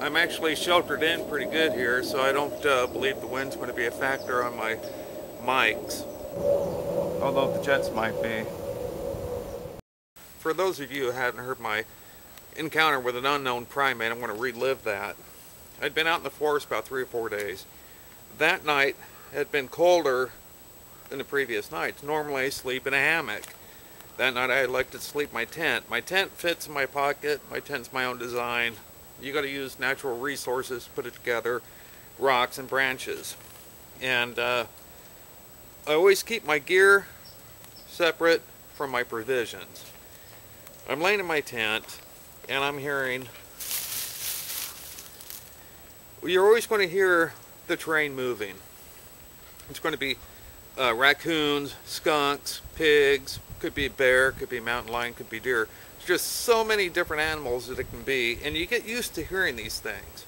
I'm actually sheltered in pretty good here, so I don't believe the wind's going to be a factor on my mics, although the jets might be. For those of you who hadn't heard my encounter with an unknown primate, I'm going to relive that. I'd been out in the forest about 3 or 4 days. That night had been colder than the previous nights. Normally I sleep in a hammock. That night I elected to sleep in my tent. My tent fits in my pocket. My tent's my own design. You got to use natural resources to put it together, rocks and branches. And I always keep my gear separate from my provisions. I'm laying in my tent and I'm hearing, you're always going to hear the terrain moving. It's going to be raccoons, skunks, pigs, could be a bear, could be a mountain lion, could be deer. There's just so many different animals that it can be, and you get used to hearing these things.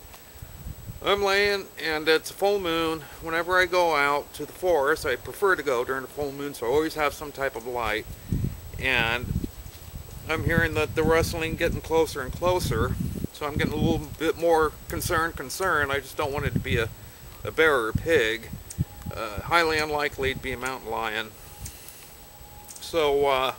I'm laying and it's a full moon. Whenever I go out to the forest, I prefer to go during the full moon, so I always have some type of light. And I'm hearing the rustling getting closer and closer, so I'm getting a little bit more concerned. I just don't want it to be a bear or a pig. Highly unlikely to be a mountain lion. So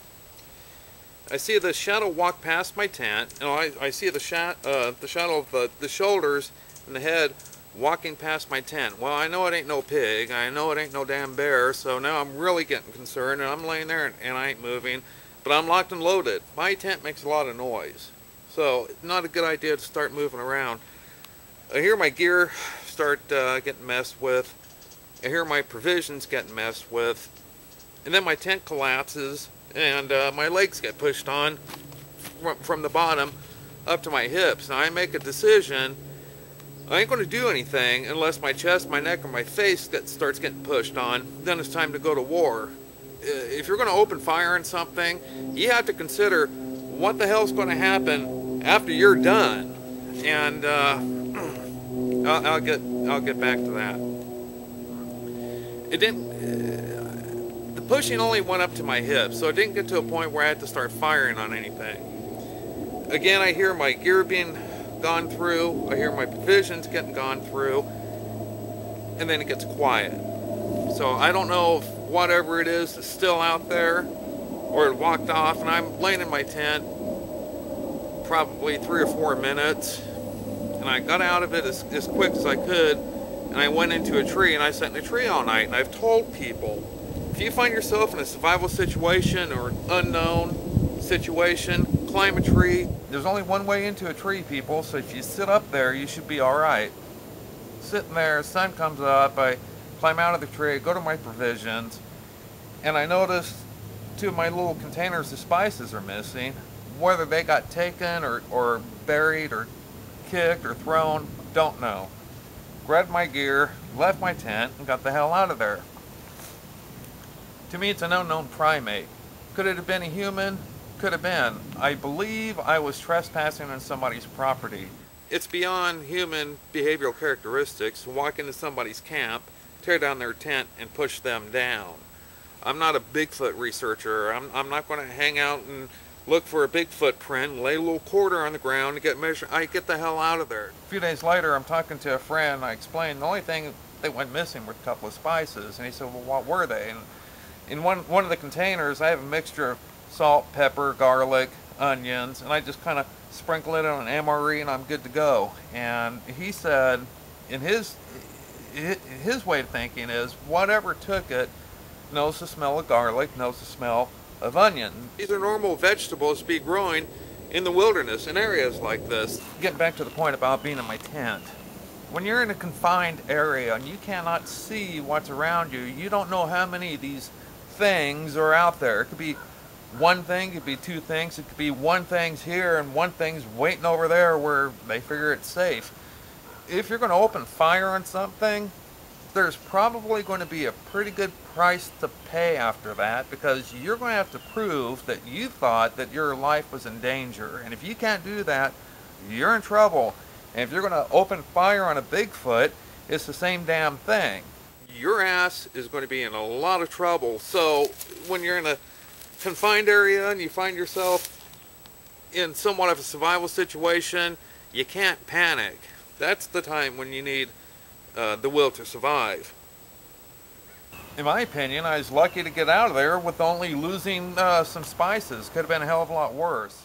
I see the shadow walk past my tent, and I see the shadow of the shoulders and the head walking past my tent. Well, I know it ain't no pig. I know it ain't no damn bear, so now I'm really getting concerned, and I'm laying there and I ain't moving. But I'm locked and loaded. My tent makes a lot of noise, so it's not a good idea to start moving around. I hear my gear start getting messed with. I hear my provisions getting messed with. And then my tent collapses and my legs get pushed on from the bottom up to my hips. Now I make a decision. I ain't going to do anything unless my chest, my neck, or my face starts getting pushed on. Then it's time to go to war. If you're going to open fire on something, you have to consider what the hell's going to happen after you're done. And I'll get back to that. It didn't. The pushing only went up to my hips, so it didn't get to a point where I had to start firing on anything. Again, I hear my gear being gone through. I hear my provisions getting gone through, and then it gets quiet. So I don't know if whatever it is still out there, or it walked off, and I'm laying in my tent probably 3 or 4 minutes, and I got out of it as quick as I could, and I went into a tree, and I sat in a tree all night. And I've told people, if you find yourself in a survival situation or unknown situation, climb a tree. There's only one way into a tree, people, so if you sit up there, you should be alright. Sitting there, sun comes up, I climb out of the tree, go to my provisions, and I noticed 2 of my little containers of spices are missing. Whether they got taken or buried or kicked or thrown, don't know. Grabbed my gear, left my tent, and got the hell out of there. To me, it's an unknown primate. Could it have been a human? Could have been. I believe I was trespassing on somebody's property. It's beyond human behavioral characteristics to walk into somebody's camp, tear down their tent, and push them down. I'm not a Bigfoot researcher. I'm not going to hang out and look for a Bigfoot print, lay a little quarter on the ground and get measured. I get the hell out of there. A few days later, I'm talking to a friend. I explained the only thing that went missing were a couple of spices. And he said, well, what were they? And in one of the containers, I have a mixture of salt, pepper, garlic, onions, and I just kind of sprinkle it on an MRE and I'm good to go. And he said, in his way of thinking is, whatever took it knows the smell of garlic, knows the smell of onion. These are normal vegetables to be growing in the wilderness in areas like this. Getting back to the point about being in my tent. When you're in a confined area and you cannot see what's around you, you don't know how many of these things are out there. It could be one thing, it could be 2 things, it could be 1 thing's here and 1 thing's waiting over there where they figure it's safe. If you're going to open fire on something, there's probably going to be a pretty good price to pay after that, because you're going to have to prove that you thought that your life was in danger. And if you can't do that, you're in trouble. And if you're going to open fire on a Bigfoot, it's the same damn thing. Your ass is going to be in a lot of trouble. So when you're in a confined area and you find yourself in somewhat of a survival situation, you can't panic. That's the time when you need the will to survive. In my opinion, I was lucky to get out of there with only losing some spices. Could have been a hell of a lot worse.